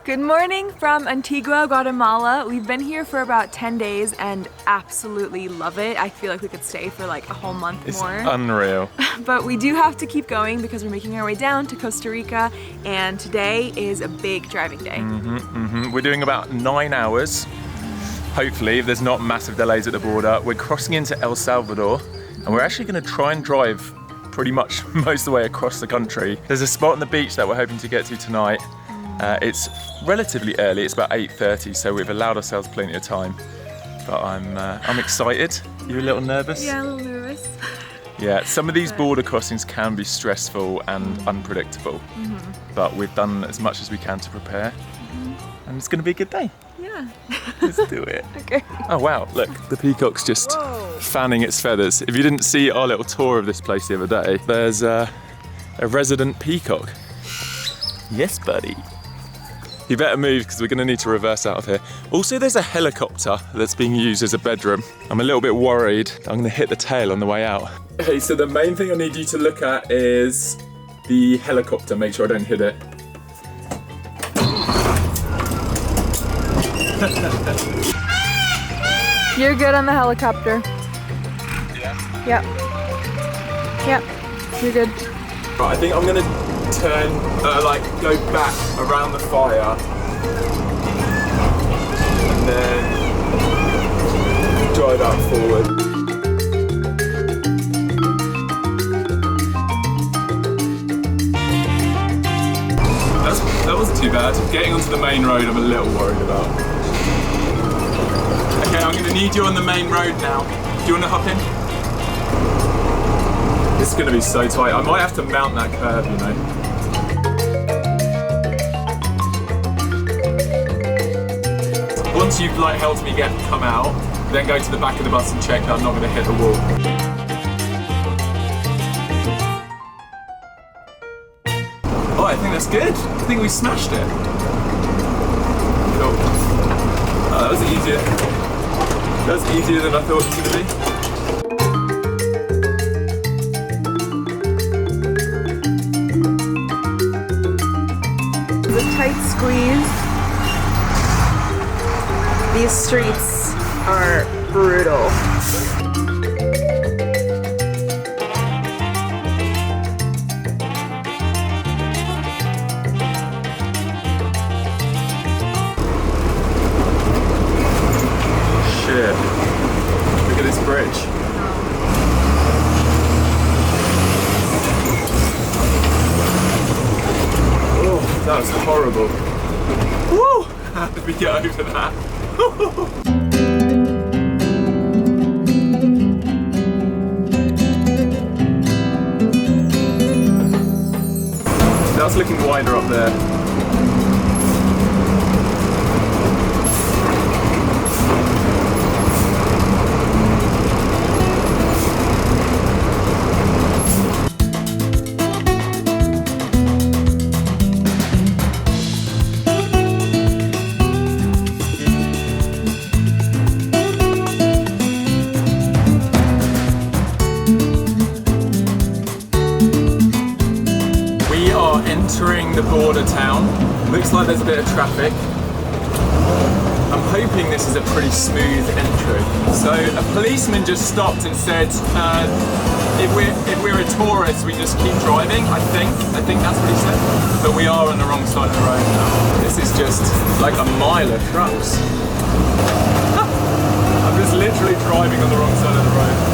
Good morning from Antigua, Guatemala. We've been here for about 10 days and absolutely love it. I feel like we could stay for like a whole month more. It's unreal. But we do have to keep going because we're making our way down to Costa Rica, and today is a big driving day. We're doing about 9 hours. Hopefully, if there's not massive delays at the border. We're crossing into El Salvador, and we're actually going to try and drive pretty much most of the way across the country. There's a spot on the beach that we're hoping to get to tonight. It's relatively early, it's about 8:30, so we've allowed ourselves plenty of time. But I'm excited. You a little nervous? Yeah, a little nervous. Yeah, some of these border crossings can be stressful and unpredictable, but we've done as much as we can to prepare, and it's going to be a good day. Yeah. Let's do it. Okay. Oh wow, look, the peacock's just fanning its feathers. If you didn't see our little tour of this place the other day, there's a resident peacock. Yes, buddy. You better move because we're going to need to reverse out of here. Also, there's a helicopter that's being used as a bedroom. I'm a little bit worried I'm going to hit the tail on the way out. Okay, so the main thing I need you to look at is the helicopter. Make sure I don't hit it. You're good on the helicopter. Yeah? Yep. Yep. You're good. Right, I think I'm going to turn, go back around the fire and then drive out forward. That wasn't too bad. Getting onto the main road I'm a little worried about. Okay, I'm going to need you on the main road now. Do you want to hop in? This is going to be so tight. I might have to mount that curve, you know. Once you've helped me come out, then go to the back of the bus and check that I'm not going to hit the wall. Oh, I think that's good. I think we smashed it. Cool. Oh, that was easier. That was easier than I thought it was going to be. A tight squeeze. These streets are brutal. Shit. Look at this bridge. Oh, that was horrible. Woo! How did we get over that? That's looking wider up there. Entering the border town. Looks like there's a bit of traffic. I'm hoping this is a pretty smooth entry. So a policeman just stopped and said, if we're a tourist, we just keep driving, I think that's what he said. But we are on the wrong side of the road now. This is just like a mile of trucks. I'm just literally driving on the wrong side of the road.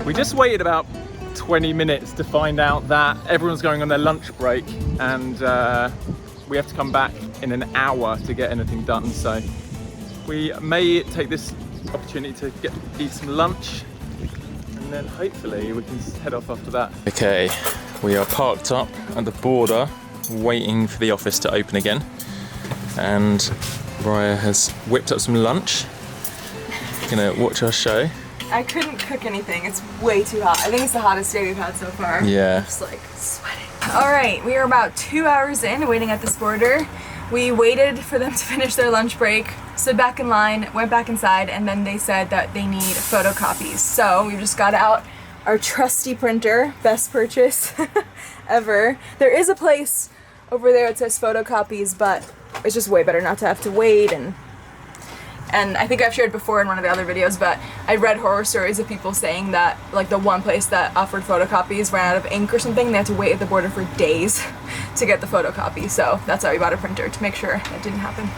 We just waited about 20 minutes to find out that everyone's going on their lunch break, and we have to come back in an hour to get anything done. So we may take this opportunity to eat some lunch, and then hopefully we can head off after that. Okay, we are parked up at the border waiting for the office to open again, and Raya has whipped up some lunch. Gonna watch our show. I couldn't cook anything. It's way too hot. I think it's the hottest day we've had so far. Yeah. I'm just like sweating. All right, we are about 2 hours in, waiting at this border. We waited for them to finish their lunch break, stood back in line, went back inside, and then they said that they need photocopies. So we just got out our trusty printer, best purchase ever. There is a place over there that says photocopies, but it's just way better not to have to wait. And I think I've shared before in one of the other videos, but I read horror stories of people saying that like the one place that offered photocopies ran out of ink or something. They had to wait at the border for days to get the photocopy. So that's why we bought a printer, to make sure that didn't happen.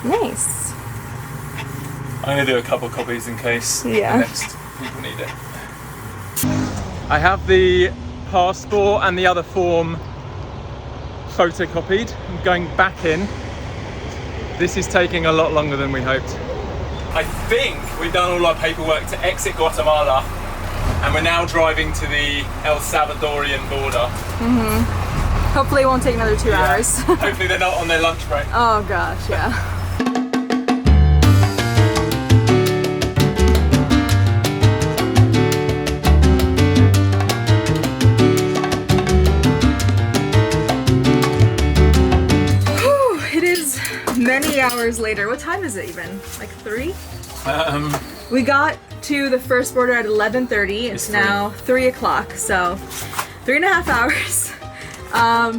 Nice. I'm gonna do a couple copies in case the next people need it. I have the passport and the other form photocopied. I'm going back in. This is taking a lot longer than we hoped. I think we've done all our paperwork to exit Guatemala, and we're now driving to the El Salvadorian border. Hopefully it won't take another 2 hours. Hopefully they're not on their lunch break. Oh gosh, yeah. Many hours later. What time is it even? Like 3? We got to the first border at 11:30. It's now 3 o'clock, so 3.5 hours.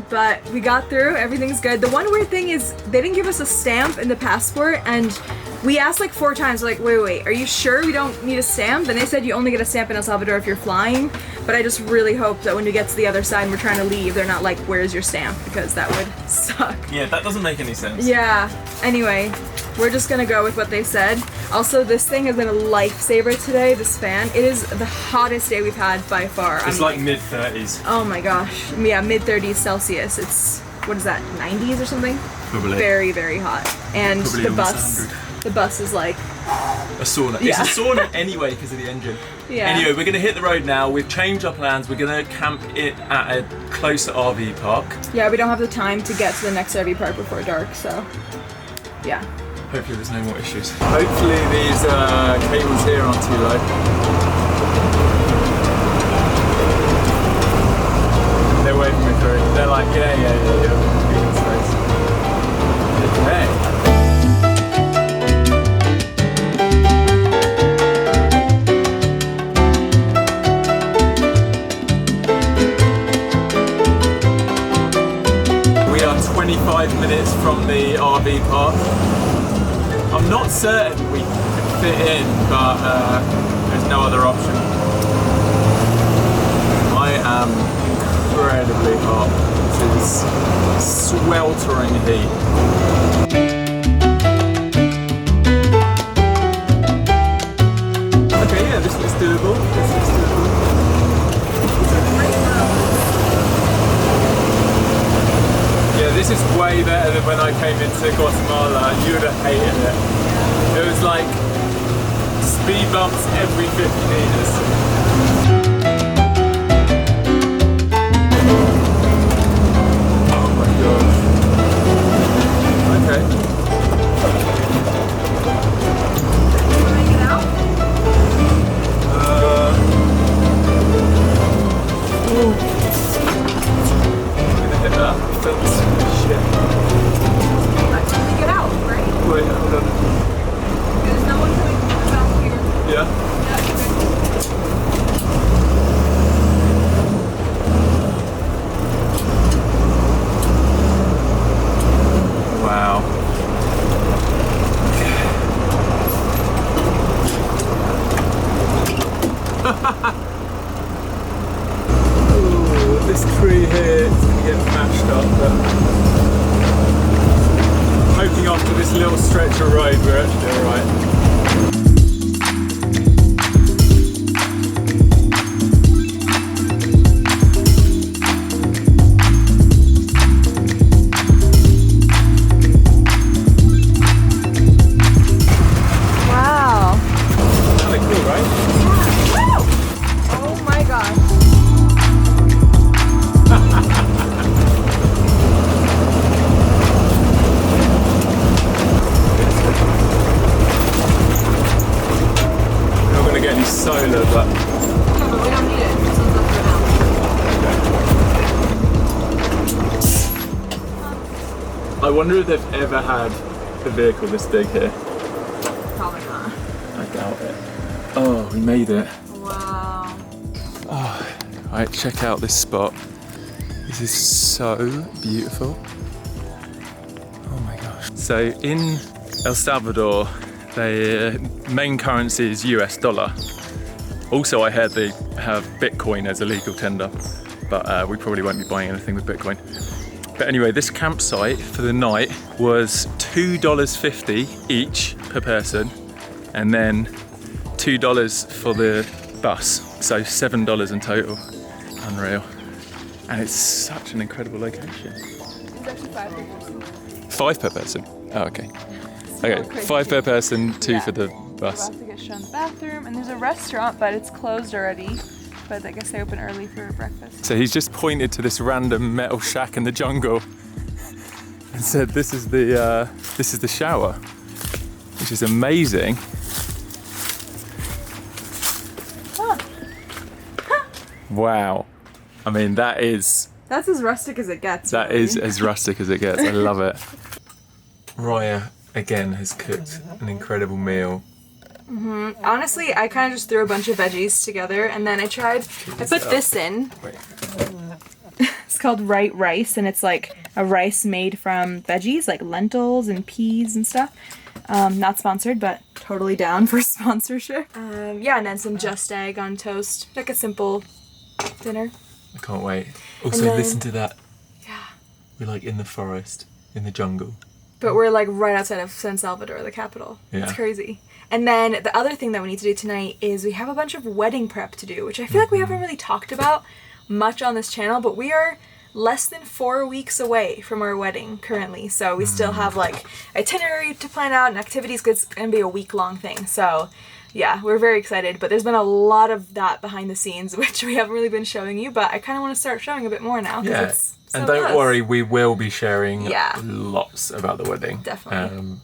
But we got through, everything's good. The one weird thing is they didn't give us a stamp in the passport, and we asked like 4 times, like, wait, are you sure we don't need a stamp? And they said you only get a stamp in El Salvador if you're flying, but I just really hope that when we get to the other side and we're trying to leave, they're not like, where's your stamp? Because that would suck. Yeah, that doesn't make any sense. Yeah, anyway, we're just gonna go with what they said. Also, this thing has been a lifesaver today, this fan. It is the hottest day we've had by far. It's like mid-30s. Oh my gosh, yeah, mid-30s Celsius. It's, what is that, 90s or something? Probably. Very, very hot. And probably the bus is like a sauna. Yeah. It's a sauna anyway because of the engine. Yeah. Anyway, we're going to hit the road now. We've changed our plans. We're going to camp it at a closer RV park. Yeah, we don't have the time to get to the next RV park before dark, so yeah. Hopefully there's no more issues. Hopefully these cables here aren't too low. They're waving me through. They're like, yeah. Okay. We are 25 minutes from the RV park. I'm not certain we can fit in, but there's no other option. I am incredibly hot. This is sweltering heat. Okay, yeah, this looks doable. Yeah, this is way better than when I came into Guatemala. You would have hated it. It was like speed bumps every 50 meters. Okay. This tree here is going to get mashed up, but I'm hoping after this little stretch of road we're actually alright. wonder if they've ever had a vehicle this big here. Probably not. I doubt it. Oh, we made it. Wow. Oh, right, check out this spot. This is so beautiful. Oh my gosh. So in El Salvador, their main currency is US dollar. Also, I heard they have Bitcoin as a legal tender, but we probably won't be buying anything with Bitcoin. But anyway, this campsite for the night was $2.50 each per person, and then $2 for the bus, so $7 in total. Unreal. And it's such an incredible location. It's actually 5 per person. 5 per person? Oh, okay. Okay, crazy. 5 per person, 2 for the We're bus. about to get shown the bathroom, and there's a restaurant, but it's closed already. But I guess they open early for breakfast. So he's just pointed to this random metal shack in the jungle and said, "This is the shower," which is amazing. Huh. Wow. I mean, that's as rustic as it gets. that really. is as rustic as it gets. I love it. Raya again has cooked an incredible meal. Honestly, I kind of just threw a bunch of veggies together, and then I put this in. Wait. It's called Right Rice, and it's like a rice made from veggies, like lentils and peas and stuff. Not sponsored, but totally down for sponsorship. Yeah, and then some Just Egg on toast, like a simple dinner. I can't wait. Also, then- listen to that. Yeah. We're like in the forest, in the jungle. But we're like right outside of San Salvador, the capital. Yeah. It's crazy. And then the other thing that we need to do tonight is we have a bunch of wedding prep to do, which I feel like we haven't really talked about much on this channel, but we are less than 4 weeks away from our wedding currently. So we still have like itinerary to plan out and activities. It's gonna be a week-long thing. So yeah, we're very excited, but there's been a lot of that behind the scenes, which we haven't really been showing you, but I kind of want to start showing a bit more now. 'Cause Yeah. it's so And don't close. worry, we will be sharing Yeah. lots about the wedding. Definitely.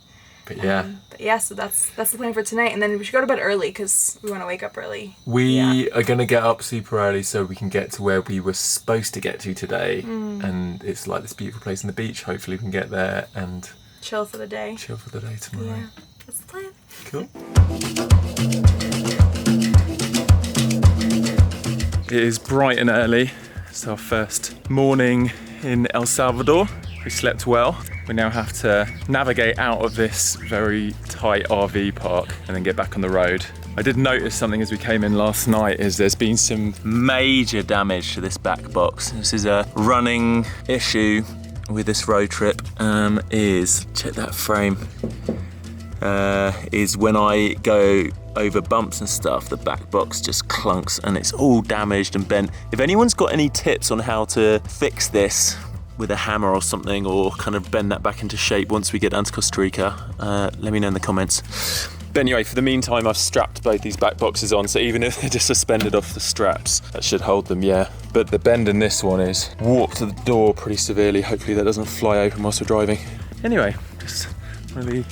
But yeah. But yeah, so that's the plan for tonight, and then we should go to bed early because we want to wake up early. We are going to get up super early so we can get to where we were supposed to get to today. And it's like this beautiful place on the beach. Hopefully we can get there and Chill for the day. chill for the day tomorrow. Yeah, that's the plan. Cool. It is bright and early. It's our first morning in El Salvador. We slept well. We now have to navigate out of this very tight RV park and then get back on the road. I did notice something as we came in last night is there's been some major damage to this back box. This is a running issue with this road trip. Check that frame. Is when I go over bumps and stuff, the back box just clunks and it's all damaged and bent. If anyone's got any tips on how to fix this with a hammer or something, or kind of bend that back into shape once we get down to Costa Rica, let me know in the comments. But anyway, for the meantime, I've strapped both these back boxes on, so even if they're just suspended off the straps, that should hold them, yeah. But the bend in this one is warped to the door pretty severely. Hopefully that doesn't fly open whilst we're driving. Anyway, just one of the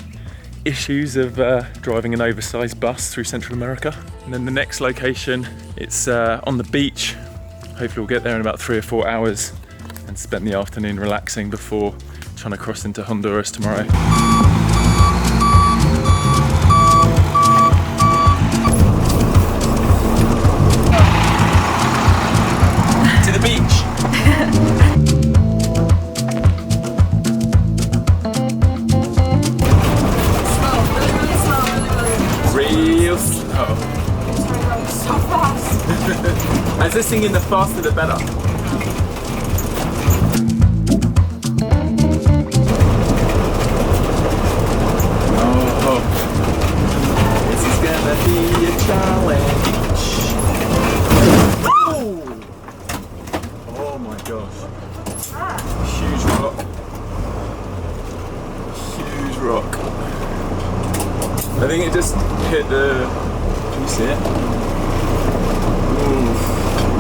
issues of driving an oversized bus through Central America. And then the next location, it's on the beach. Hopefully we'll get there in about 3 or 4 hours and spend the afternoon relaxing before trying to cross into Honduras tomorrow. To the beach! Real slow. So fast. As this thing in the faster the better. Oh, this is gonna be a challenge. Oh my gosh. Huge rock. Huge rock. I think it just hit the. Can you see it? Ooh.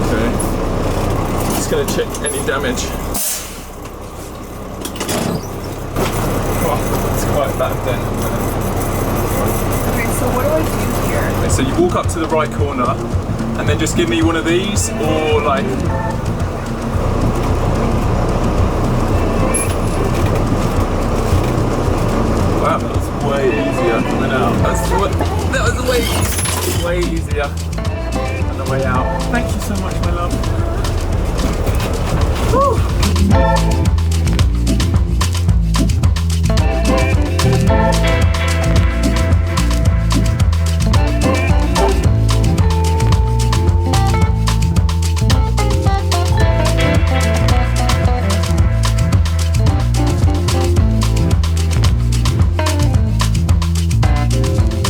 Okay. Just gonna check any damage. Oh, it's quite bad then. Okay, so what do I do here? Okay, so you walk up to the right corner and then just give me one of these, or like. Wow, that was way easier coming out. That was way easier on the way out. Thank you so much, my love. Woo.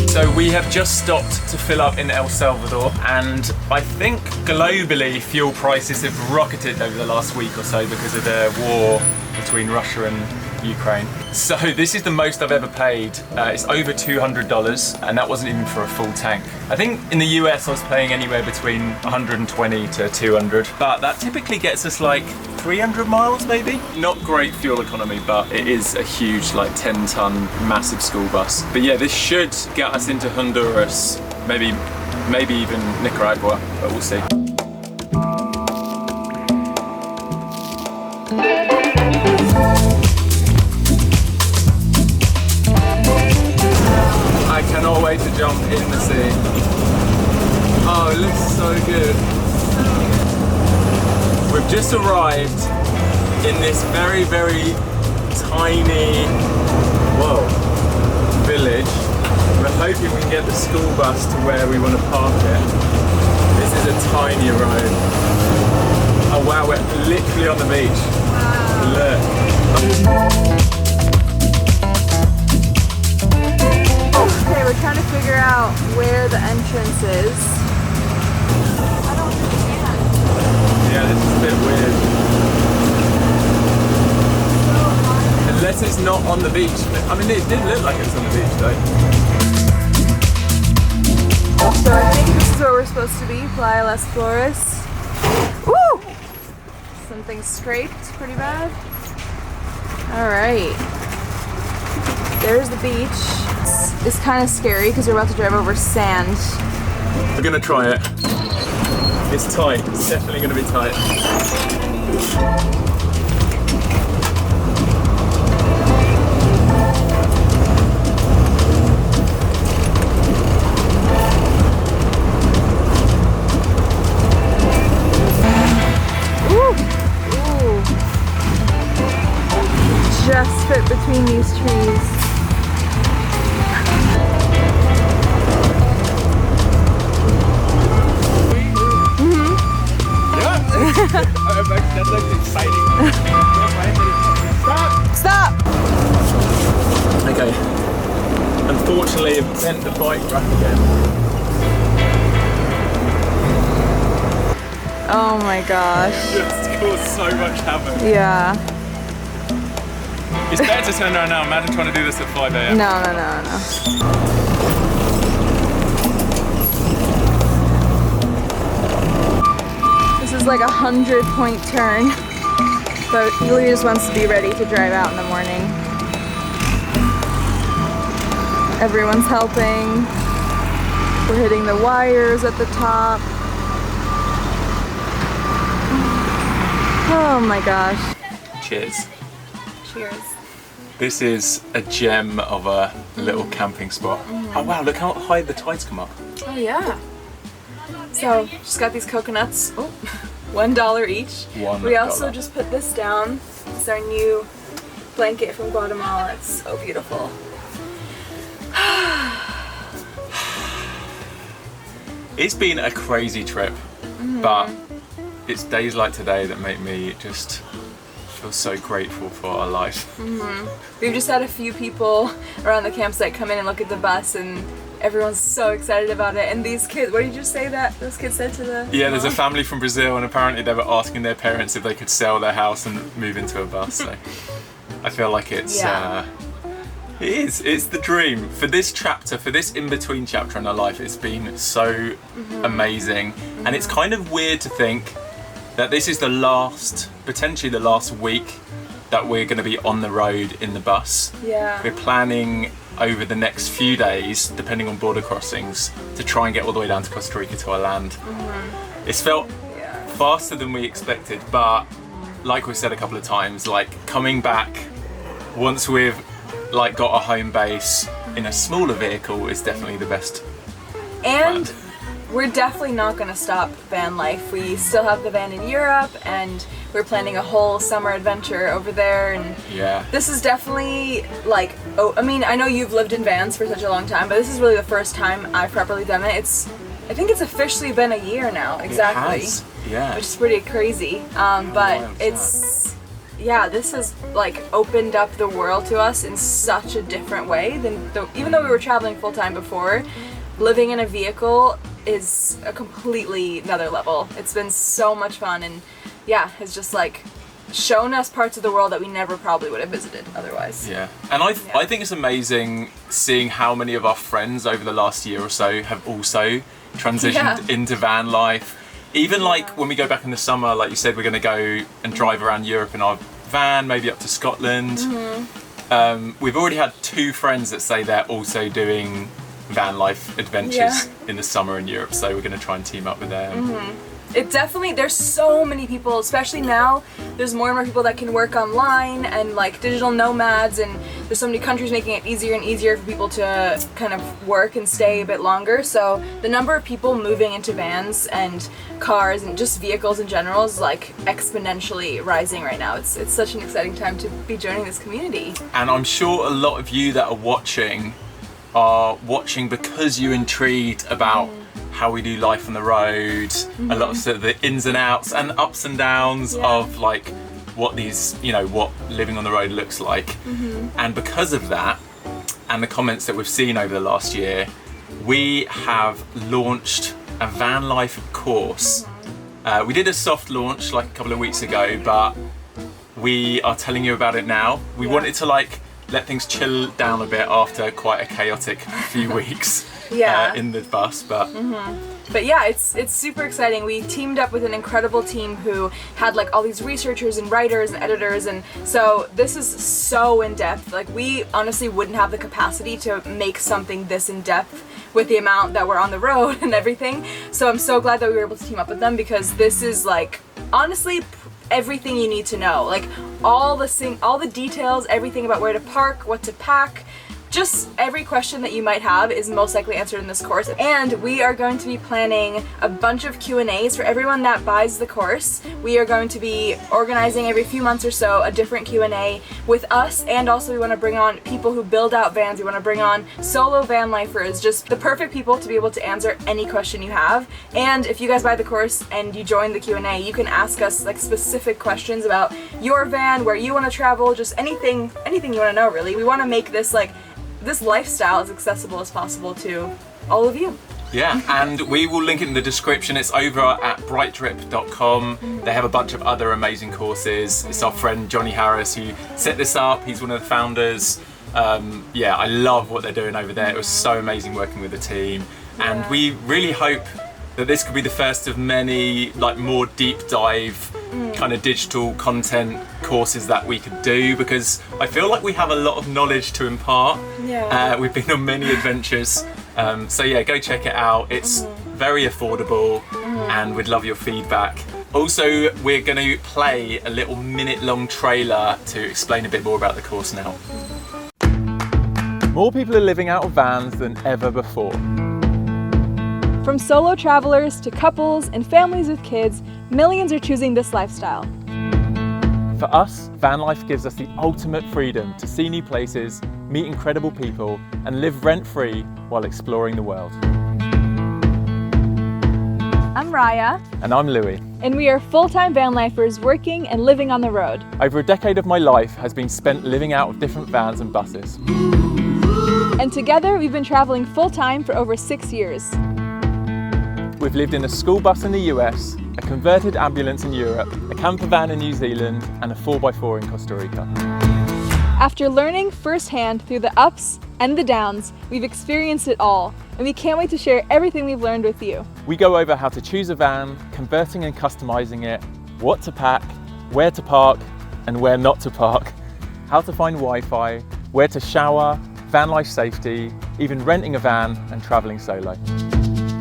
So we have just stopped to fill up in El Salvador, and I think globally fuel prices have rocketed over the last week or so because of the war between Russia and Ukraine. So this is the most I've ever paid. It's over $200, and that wasn't even for a full tank. I think in the US I was paying anywhere between 120 to 200, but that typically gets us like 300 miles maybe. Not great fuel economy, but it is a huge, like 10-ton massive school bus. But yeah, this should get us into Honduras, maybe even Nicaragua, but we'll see. I cannot wait to jump in the sea. Oh, it looks so good. We've just arrived in this very, very tiny, village. We're hoping we can get the school bus to where we want to park it. This is a tiny road. Oh wow, we're literally on the beach. Wow. Look. Okay, we're trying to figure out where the entrance is. I don't understand. Yeah, this is a bit weird. Unless it's not on the beach. I mean, it did look like it's on the beach though. So I think this is where we're supposed to be, Playa Las Flores. Woo! Something scraped pretty bad. Alright. There's the beach. It's kind of scary because we're about to drive over sand. We're gonna try it. It's tight. It's definitely gonna be tight. Just fit between these trees. That looks exciting. Stop! Okay. Unfortunately, I've bent the bike rack again. Oh my gosh. It's caused so much havoc. Yeah. It's better to turn around now. Imagine trying to do this at 5 a.m. No. This is like a 100-point turn, but Julie just wants to be ready to drive out in the morning. Everyone's helping. We're hitting the wires at the top. Oh my gosh. Cheers. Cheers. This is a gem of a little camping spot. Oh wow, look how high the tides come up. Oh yeah. So, just got these coconuts. Oh, $1 each. We also just put this down. It's our new blanket from Guatemala. It's so beautiful. It's been a crazy trip, but it's days like today that make me just feel so grateful for our life. We've just had a few people around the campsite come in and look at the bus, and everyone's so excited about it. And these kids, what did you say that those kids said to the Yeah, there's a family from Brazil, and apparently they were asking their parents if they could sell their house and move into a bus. So I feel like it's it's the dream. For this chapter, for this in-between chapter in our life, it's been so amazing. And it's kind of weird to think that this is the last, potentially the last week that we're going to be on the road in the bus. Yeah. We're planning over the next few days, depending on border crossings, to try and get all the way down to Costa Rica to our land. It's felt faster than we expected, but like we've said a couple of times, like coming back once we've like got a home base in a smaller vehicle is definitely the best. And plan. we're definitely not going to stop van life. We still have the van in Europe, and we're planning a whole summer adventure over there. And Yeah. this is definitely like, I mean, I know you've lived in vans for such a long time, but this is really the first time I've properly done it. I think it's officially been a year now, exactly. It has. Yeah. Which is pretty crazy. But this has like opened up the world to us in such a different way than even though we were traveling full time before. Living in a vehicle is a completely another level. It's been so much fun, and has just like shown us parts of the world that we never probably would have visited otherwise. Yeah, and I think it's amazing seeing how many of our friends over the last year or so have also transitioned into van life. Even like when we go back in the summer, like you said, we're going to go and drive around Europe in our van, maybe up to Scotland. We've already had 2 friends that say they're also doing van life adventures in the summer in Europe, so we're going to try and team up with them. It definitely, there's so many people, especially now, there's more and more people that can work online and like digital nomads, and there's so many countries making it easier and easier for people to kind of work and stay a bit longer. So the number of people moving into vans and cars and just vehicles in general is like exponentially rising right now. It's such an exciting time to be joining this community. And I'm sure a lot of you that are watching because you're intrigued about how we do life on the road, a lot of sort of the ins and outs and ups and downs of like what what living on the road looks like. And because of that and the comments that we've seen over the last year, we have launched a van life course. We did a soft launch like a couple of weeks ago, but we are telling you about it now. We wanted to like let things chill down a bit after quite a chaotic few weeks in the bus, but it's super exciting. We teamed up with an incredible team who had like all these researchers and writers and editors, and so this is so in depth. Like we honestly wouldn't have the capacity to make something this in depth with the amount that we're on the road and everything. So I'm so glad that we were able to team up with them, because this is like honestly everything you need to know, like all the details, everything about where to park, what to pack, just every question that you might have is most likely answered in this course. And we are going to be planning a bunch of Q&As for everyone that buys the course. We are going to be organizing every few months or so a different Q&A with us, and also we want to bring on people who build out vans. We want to bring on solo van lifers, just the perfect people to be able to answer any question you have. And if you guys buy the course and you join the Q&A, you can ask us like specific questions about your van, where you want to travel, just anything you want to know really. We want to make this this lifestyle as accessible as possible to all of you. Yeah, and we will link it in the description. It's over at brightdrip.com. They have a bunch of other amazing courses. It's our friend Johnny Harris who set this up. He's one of the founders. I love what they're doing over there. It was so amazing working with the team. And we really hope that this could be the first of many like more deep dive kind of digital content courses that we could do, because I feel like we have a lot of knowledge to impart. We've been on many adventures, so go check it out. It's very affordable, and we'd love your feedback. Also, we're going to play a little minute-long trailer to explain a bit more about the course now. More people are living out of vans than ever before. From solo travelers to couples and families with kids, millions are choosing this lifestyle. For us, van life gives us the ultimate freedom to see new places, meet incredible people, and live rent-free while exploring the world. I'm Raya. And I'm Louis. And we are full-time van lifers working and living on the road. Over a decade of my life has been spent living out of different vans and buses. And together we've been traveling full-time for over 6 years. We've lived in a school bus in the US, a converted ambulance in Europe, a camper van in New Zealand, and a 4x4 in Costa Rica. After learning firsthand through the ups and the downs, we've experienced it all, and we can't wait to share everything we've learned with you. We go over how to choose a van, converting and customizing it, what to pack, where to park and where not to park, how to find Wi-Fi, where to shower, van life safety, even renting a van and traveling solo.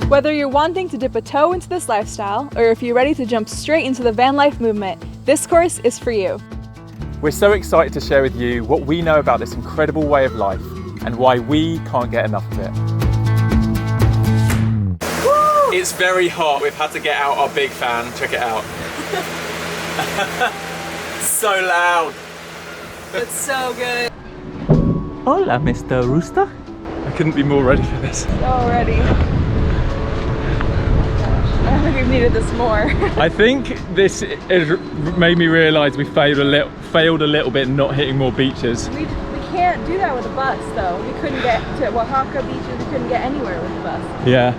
Whether you're wanting to dip a toe into this lifestyle, or if you're ready to jump straight into the van life movement, this course is for you. We're so excited to share with you what we know about this incredible way of life and why we can't get enough of it. Woo! It's very hot. We've had to get out our big fan. Check it out. So loud. It's so good. Hola, Mr. Rooster. I couldn't be more ready for this. So ready. I think we've needed this more. I think this has made me realise we failed a little bit not hitting more beaches. We can't do that with a bus though. We couldn't get to Oaxaca beaches, we couldn't get anywhere with a bus. Yeah.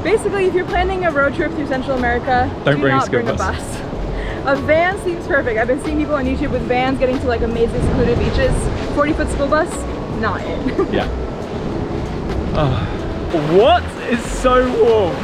Basically, if you're planning a road trip through Central America, Don't bring not bring a bus. A van seems perfect. I've been seeing people on YouTube with vans getting to like amazing secluded beaches. 40-foot school bus, not it. Yeah. Oh. What? It's so warm.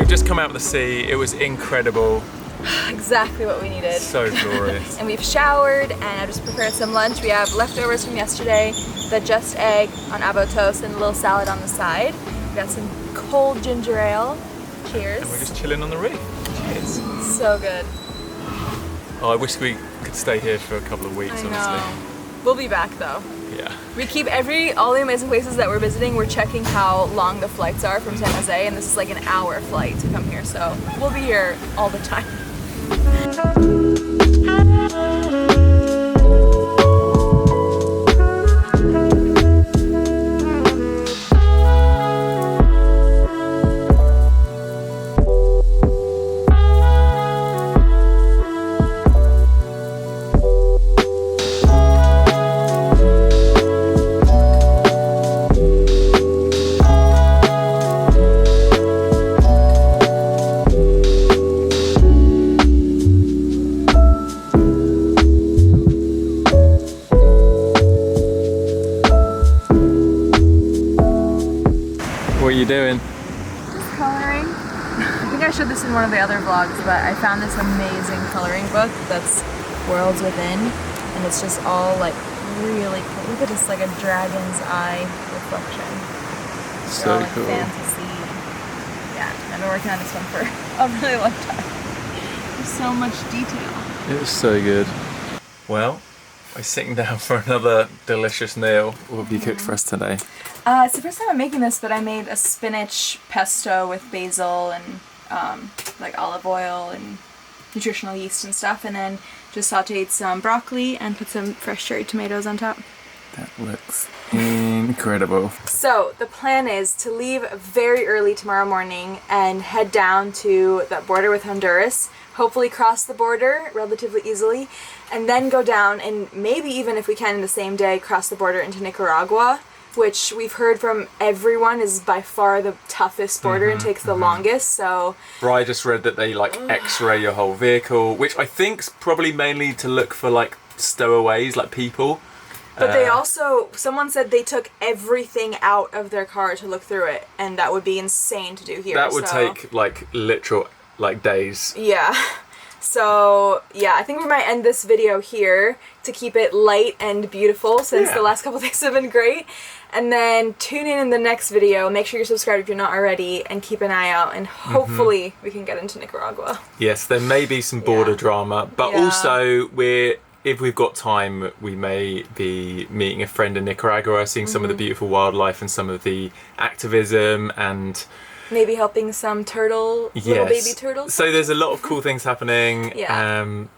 Just come out of the sea. It was incredible. Exactly what we needed. So glorious. And we've showered and I've just prepared some lunch. We have leftovers from yesterday, the just egg on avo toast and a little salad on the side. We got some cold ginger ale. Cheers. And we're just chilling on the reef. Cheers. So good. Oh, I wish we could stay here for a couple of weeks, honestly. We'll be back though. Yeah. We keep all the amazing places that we're visiting, we're checking how long the flights are from San Jose, and this is like an hour flight to come here, so we'll be here all the time. What are you doing? Just coloring. I think I showed this in one of the other vlogs, but I found this amazing coloring book that's Worlds Within, and it's just all like really cool. Look at this, like a dragon's eye reflection. So all, like, cool. Fantasy. Yeah, I've been working on this one for a really long time. There's so much detail. It's so good. Well, we're sitting down for another delicious meal. What have you cooked for us today? It's the first time I'm making this, but I made a spinach pesto with basil and like olive oil and nutritional yeast and stuff, and then just sauteed some broccoli and put some fresh cherry tomatoes on top. That looks incredible. So the plan is to leave very early tomorrow morning and head down to that border with Honduras, hopefully cross the border relatively easily, and then go down and maybe even if we can in the same day cross the border into Nicaragua, which we've heard from everyone is by far the toughest border and takes the longest. So Raya just read that they like x-ray your whole vehicle, which I think's probably mainly to look for like stowaways, like people. But they also, someone said they took everything out of their car to look through it, and that would be insane to do here. That would take like literal like days. Yeah. So yeah, I think we might end this video here to keep it light and beautiful since the last couple days have been great. And then tune in the next video. Make sure you're subscribed if you're not already, and keep an eye out, and hopefully we can get into Nicaragua. Yes, there may be some border drama, but also if we've got time, we may be meeting a friend in Nicaragua, seeing some of the beautiful wildlife and some of the activism, and maybe helping some little baby turtles. So there's a lot of cool things happening.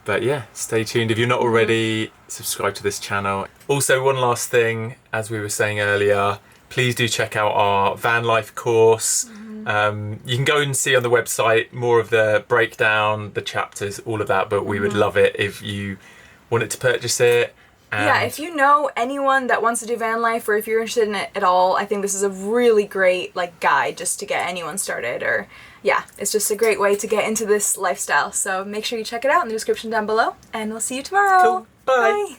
But yeah, stay tuned. If you're not already, subscribe to this channel. Also, one last thing, as we were saying earlier, please do check out our van life course. You can go and see on the website more of the breakdown, the chapters, all of that, but we would love it if you wanted to purchase it. Yeah, if you know anyone that wants to do van life, or if you're interested in it at all, I think this is a really great like guide just to get anyone started, or yeah, it's just a great way to get into this lifestyle. So make sure you check it out in the description down below, and we'll see you tomorrow. Cool. Bye.